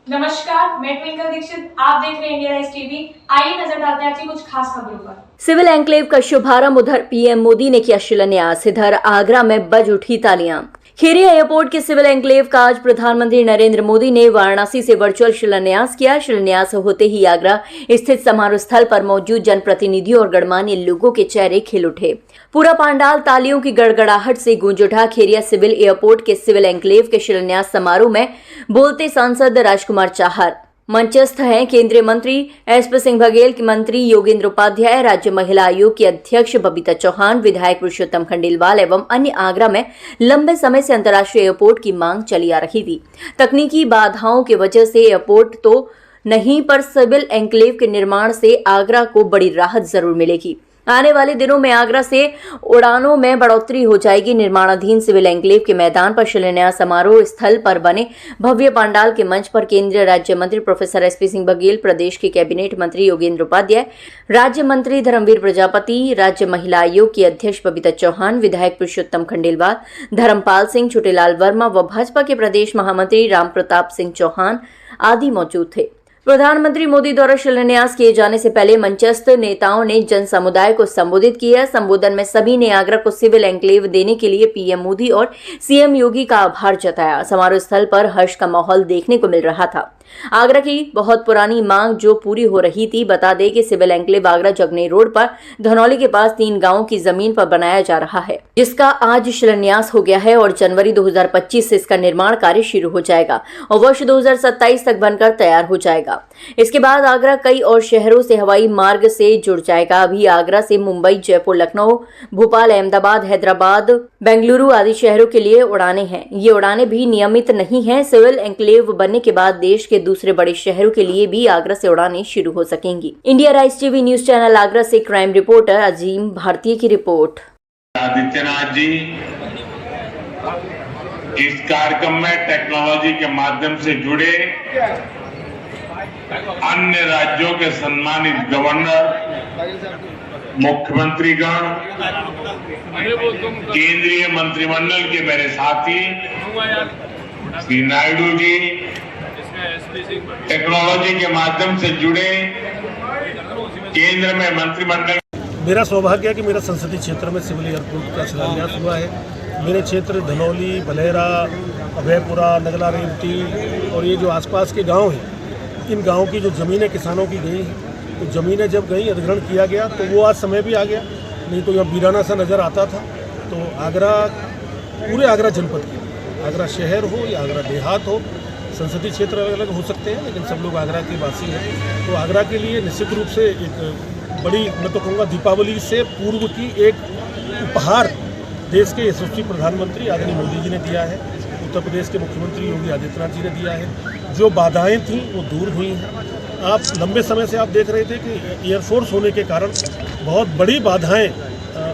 नमस्कार, मैं ट्विंकल दीक्षित। आप देख रहे हैं इंडिया राइज टीवी। आइए नजर डालते हैं आज की कुछ खास खबरों पर। सिविल एन्क्लेव का शुभारंभ, उधर पीएम मोदी ने किया शिलान्यास, इधर आगरा में बज उठी तालियां। खेरिया एयरपोर्ट के सिविल एन्क्लेव का आज प्रधानमंत्री नरेंद्र मोदी ने वाराणसी से वर्चुअल शिलान्यास किया। शिलान्यास होते ही आगरा स्थित समारोह स्थल पर मौजूद जनप्रतिनिधियों और गणमान्य लोगों के चेहरे खिल उठे। पूरा पंडाल तालियों की गड़गड़ाहट से गूंज उठा। खेरिया सिविल एयरपोर्ट के सिविल एन्क्लेव के शिलान्यास समारोह में बोलते सांसद राजकुमार चाहर। मंचस्थ हैं केंद्रीय मंत्री एसपी सिंह बघेल, मंत्री योगेंद्र उपाध्याय, राज्य महिला आयोग की अध्यक्ष बबीता चौहान, विधायक पुरुषोत्तम खंडेलवाल एवं अन्य। आगरा में लंबे समय से अंतर्राष्ट्रीय एयरपोर्ट की मांग चली आ रही थी। तकनीकी बाधाओं की वजह से एयरपोर्ट तो नहीं, पर सिविल एन्क्लेव के निर्माण से आगरा को बड़ी राहत जरूर मिलेगी। आने वाले दिनों में आगरा से उड़ानों में बढ़ोतरी हो जाएगी। निर्माणाधीन सिविल एन्क्लेव के मैदान पर शिलान्यास समारोह स्थल पर बने भव्य पंडाल के मंच पर केंद्रीय राज्य मंत्री प्रोफेसर एसपी सिंह बघेल, प्रदेश के कैबिनेट मंत्री योगेंद्र उपाध्याय, राज्य मंत्री धर्मवीर प्रजापति, राज्य महिला आयोग की अध्यक्ष बबीता चौहान, विधायक पुरुषोत्तम खंडेलवाल, धर्मपाल सिंह, छोटेलाल वर्मा व भाजपा के प्रदेश महामंत्री राम प्रताप सिंह चौहान आदि मौजूद थे। प्रधानमंत्री मोदी द्वारा शिलान्यास किए जाने से पहले मंचस्थ नेताओं ने जन समुदाय को संबोधित किया। संबोधन में सभी ने आगरा को सिविल एन्क्लेव देने के लिए पीएम मोदी और सीएम योगी का आभार जताया। समारोह स्थल पर हर्ष का माहौल देखने को मिल रहा था। आगरा की बहुत पुरानी मांग जो पूरी हो रही थी। बता दें कि सिविल एन्क्लेव आगरा जगनी रोड पर धनौली के पास 3 गांवों की जमीन पर बनाया जा रहा है, जिसका आज शिलान्यास हो गया है और जनवरी 2025 से इसका निर्माण कार्य शुरू हो जाएगा और वर्ष 2027 तक बनकर तैयार हो जाएगा। इसके बाद आगरा कई और शहरों से हवाई मार्ग से जुड़ जाएगा। अभी आगरा से मुंबई, जयपुर, लखनऊ, भोपाल, अहमदाबाद, हैदराबाद, बेंगलुरु आदि शहरों के लिए उड़ानें हैं। ये उड़ानें भी नियमित नहीं हैं। सिविल एन्क्लेव बनने के बाद देश के दूसरे बड़े शहरों के लिए भी आगरा से उड़ानें शुरू हो सकेंगी। India rise TV news channel Agra से क्राइम रिपोर्टर अजीम भारतीय की रिपोर्ट। आदित्यनाथ जी इस कार्यक्रम में टेक्नोलॉजी के माध्यम से जुड़े अन्य राज्यों के सम्मानित गवर्नर, मुख्यमंत्रीगण, केंद्रीय मंत्रिमंडल के मेरे साथी श्री नायडू जी, टेक्नोलॉजी के माध्यम से जुड़े केंद्र में मंत्रिमंडल। मेरा सौभाग्य है कि मेरा संसदीय क्षेत्र में सिविल एयरपोर्ट का शिलान्यास हुआ है। मेरे क्षेत्र धनौली, बलेरा, अभयपुरा, नगला, रेवती और ये जो आसपास के गांव हैं, इन गाँव की जो ज़मीनें किसानों की गई हैं, तो ज़मीनें जब गई, अधिग्रहण किया गया, तो वो आज समय भी आ गया, नहीं तो यहाँ वीराना सा नज़र आता था। तो आगरा, पूरे आगरा जनपद की, आगरा शहर हो या आगरा देहात हो, संसदीय क्षेत्र अलग अलग हो सकते हैं, लेकिन सब लोग आगरा के वासी हैं। तो आगरा के लिए निश्चित रूप से एक बड़ी, मैं तो कहूँगा दीपावली से पूर्व की एक उपहार देश के यशस्वी प्रधानमंत्री आदरणीय मोदी जी ने दिया है, उत्तर प्रदेश के मुख्यमंत्री योगी आदित्यनाथ जी ने दिया है। जो बाधाएं थीं वो दूर हुई हैं। आप लंबे समय से आप देख रहे थे कि एयरफोर्स होने के कारण बहुत बड़ी बाधाएं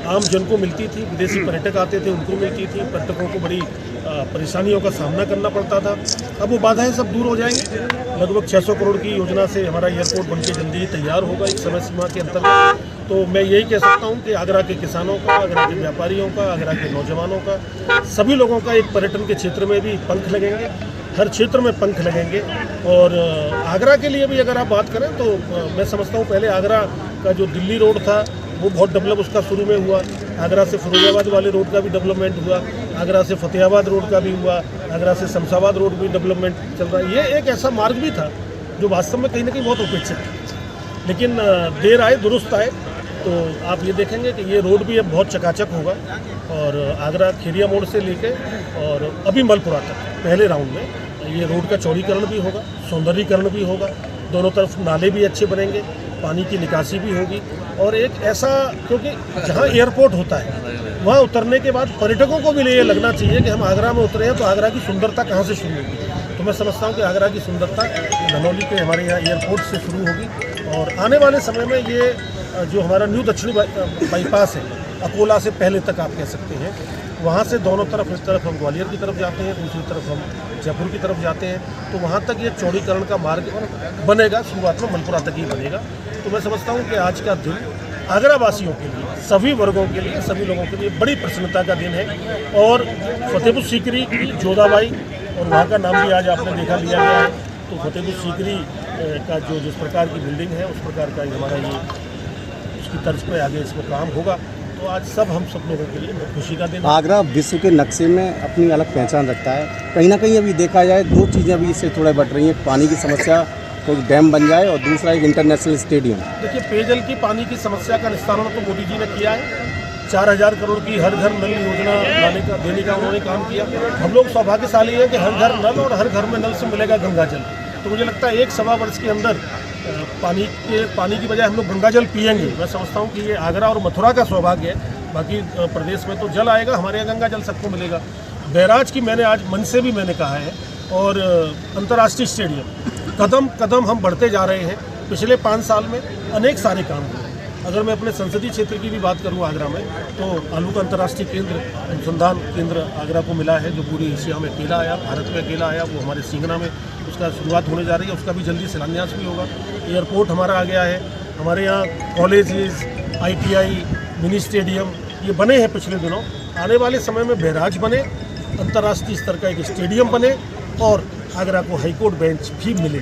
आम जन को मिलती थी। विदेशी पर्यटक आते थे, उनको मिलती थी। पर्यटकों को बड़ी परेशानियों का सामना करना पड़ता था। अब वो बाधाएं सब दूर हो जाएंगी। लगभग 600 करोड़ की योजना से हमारा एयरपोर्ट बनके जल्दी ही तैयार होगा एक समय सीमा के अंतर्गत। तो मैं यही कह सकता हूं कि आगरा के किसानों का, आगरा के व्यापारियों का, आगरा के नौजवानों का, सभी लोगों का एक पर्यटन के क्षेत्र में भी पंख लगेंगे, हर क्षेत्र में पंख लगेंगे। और आगरा के लिए भी अगर आप बात करें तो मैं समझता हूँ पहले आगरा का जो दिल्ली रोड था वो बहुत डेवलप उसका शुरू में हुआ। आगरा से फिरोजाबाद वाले रोड का भी डेवलपमेंट हुआ, आगरा से फतेहाबाद रोड का भी हुआ, आगरा से शमशाबाद रोड भी डेवलपमेंट चल रहा है। ये एक ऐसा मार्ग भी था जो वास्तव में कहीं ना कहीं बहुत उपेक्षित था, लेकिन देर आए दुरुस्त आए। तो आप ये देखेंगे कि ये रोड भी अब बहुत चकाचक होगा और आगरा खेरिया मोड़ से लेके और अभी मलपुरा तक पहले राउंड में ये रोड का चौड़ीकरण भी होगा, सौंदर्यीकरण भी होगा। दोनों तरफ नाले भी अच्छे बनेंगे, पानी की निकासी भी होगी। और एक ऐसा, क्योंकि जहाँ एयरपोर्ट होता है वहाँ उतरने के बाद पर्यटकों को भी ये लगना चाहिए कि हम आगरा में उतरे हैं तो आगरा की सुंदरता कहाँ से शुरू होगी। तो मैं समझता हूँ कि आगरा की सुंदरता धनौली के हमारे यहाँ एयरपोर्ट से शुरू होगी। और आने वाले समय में ये जो हमारा न्यू दक्षिणी बाईपास है, अकोला से पहले तक आप कह सकते हैं, वहाँ से दोनों तरफ, इस तरफ हम ग्वालियर की तरफ जाते हैं, दूसरी तरफ हम जयपुर की तरफ जाते हैं, तो वहाँ तक ये चौड़ीकरण का मार्ग बनेगा। शुरुआत में मलपुरा तक ही बनेगा। तो मैं समझता हूँ कि आज का दिन आगरा वासियों के लिए, सभी वर्गों के लिए, सभी लोगों के लिए बड़ी प्रसन्नता का दिन है। और फतेहपुर सीकरी की जोधाबाई और वहाँ का नाम भी आज आपने देखा लिया गया है। तो फतेहपुर सीकरी का जो जिस प्रकार की बिल्डिंग है उस प्रकार का हमारा ये उसकी तर्ज पे आगे इसमें काम होगा। तो आज सब लोगों के लिए खुशी का दिन है। आगरा विश्व के नक्शे में अपनी अलग पहचान रखता है। कहीं ना कहीं अभी देखा जाए दो चीज़ें अभी इससे थोड़ा बढ़ रही हैं, पानी की समस्या, कोई डैम बन जाए, और दूसरा एक इंटरनेशनल स्टेडियम। देखिए, पेयजल की पानी की समस्या का निस्तारण तो मोदी जी ने किया है। 4000 करोड़ की हर घर नल योजना देने का उन्होंने काम किया। हम लोग सौभाग्यशाली है कि हर घर नल और हर घर में नल से मिलेगा गंगा जल। तो मुझे लगता है 1-1.25 वर्ष के अंदर पानी की बजाय हम लोग गंगा जल पिएंगे। मैं समझता हूँ कि ये आगरा और मथुरा का सौभाग्य है। बाकी प्रदेश में तो जल आएगा, हमारे यहाँ गंगा जल सबको मिलेगा। बैराज की मैंने आज मन से भी मैंने कहा है, और अंतर्राष्ट्रीय स्टेडियम कदम कदम हम बढ़ते जा रहे हैं। पिछले 5 साल में अनेक सारे काम हुए। अगर मैं अपने संसदीय क्षेत्र की भी बात करूं आगरा में, तो आलू का अंतर्राष्ट्रीय केंद्र, अनुसंधान केंद्र आगरा को मिला है, जो पूरी एशिया में अकेला आया, भारत में अकेला आया। वो हमारे सिंगना में उसका शुरुआत होने जा रही है, उसका भी जल्दी शिलान्यास भी होगा। एयरपोर्ट हमारा आ गया है, हमारे यहाँ कॉलेजेस, ITI, मिनी स्टेडियम ये बने हैं पिछले दिनों। आने वाले समय में बैराज बने, अंतर्राष्ट्रीय स्तर का एक स्टेडियम बने, और आगरा को हाईकोर्ट बेंच भी मिले,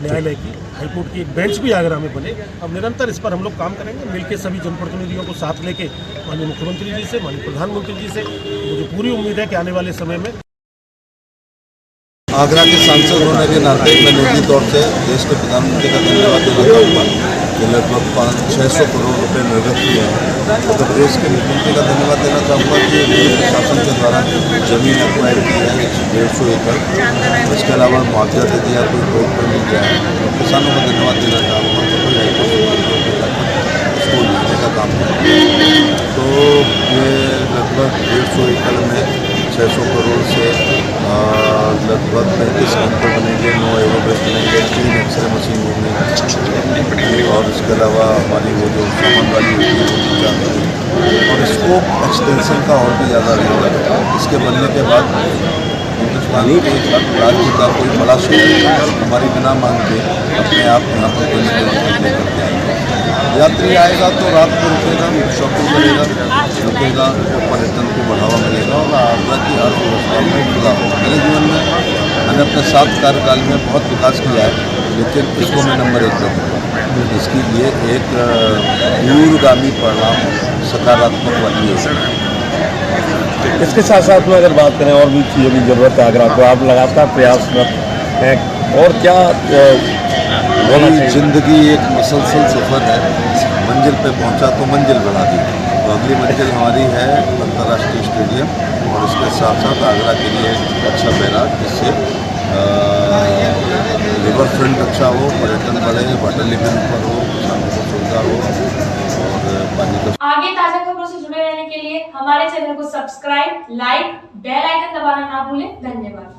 न्यायालय की हाईकोर्ट की एक बेंच भी आगरा में बने। अब निरंतर इस पर हम लोग काम करेंगे, मिलकर सभी जनप्रतिनिधियों को साथ लेके, माननीय मुख्यमंत्री जी से, माननीय प्रधानमंत्री जी से। मुझे पूरी उम्मीद है कि आने वाले समय में आगरा के सांसद होने के नाते मैं निजी तौर से देश के प्रधानमंत्री का धन्यवाद देना चाहूँगा कि लगभग 500-600 करोड़ रुपए निर्गत किए हैं। उत्तर प्रदेश के मुख्यमंत्री का धन्यवाद देना चाहूँगा कि दिल्ली प्रशासन के द्वारा जमीन एक्वायर की है 150 एकड़। इसके अलावा मुआवजा दे दिया, कोई कोर्ट पर मिल गया है। किसानों को धन्यवाद देना चाहूँगा कि कोई हाईकोर्ट इसको लेने का काम है। तो ये लगभग 150 एकड़ में 600 करोड़ से लगभग 35 घंटे बनेंगे, 9 एरोब्रिज बनेंगे, 3 एक्सरे मशीन होंगी, और इसके अलावा हमारी वो जो सामान वाली होती है वो भी जाती, और स्कोप एक्सटेंशन का और भी ज़्यादा रहेगा। इसके बनने के बाद हिंदुस्तान के राज्य का कोई बड़ा शहर हमारी बिना मांग के अपने आप यहाँ पर करके आएगा। यात्री आएगा तो रात को रुकेगा, शॉपिंग करेगा, रुकेगा, तो पर्यटन को बढ़ावा मिलेगा और आगरा की अर्थव्यवस्था में खुदा होगा। मेरे जीवन में मैंने अपने 7 कार्यकाल में बहुत विकास किया है, लेकिन इसको मैं नंबर 1 पर दूँगा। इसके लिए एक दूरगामी परिणाम सकारात्मक वाली है। इसके साथ साथ में अगर बात करें और भी चीज़ों की ज़रूरत है आगरा को, आप लगातार प्रयासरत हैं, और क्या मेरी ज़िंदगी एक मुसलसल सफ़र है। मंजिल पे पहुंचा तो मंजिल बढ़ा दी, तो अगली मंजिल हमारी है अंतर्राष्ट्रीय स्टेडियम, और इसके साथ साथ आगरा के लिए अच्छा बैराज, जिससे रिवर फ्रंट अच्छा हो, पर्यटन बढ़े, वाटर लेवल ऊपर हो, किसानों को सुविधा हो, और पानी का। आगे ताजा खबरों से जुड़े रहने के लिए हमारे चैनल को सब्सक्राइब, लाइक, बेल आइकन दबाना ना भूलें। धन्यवाद।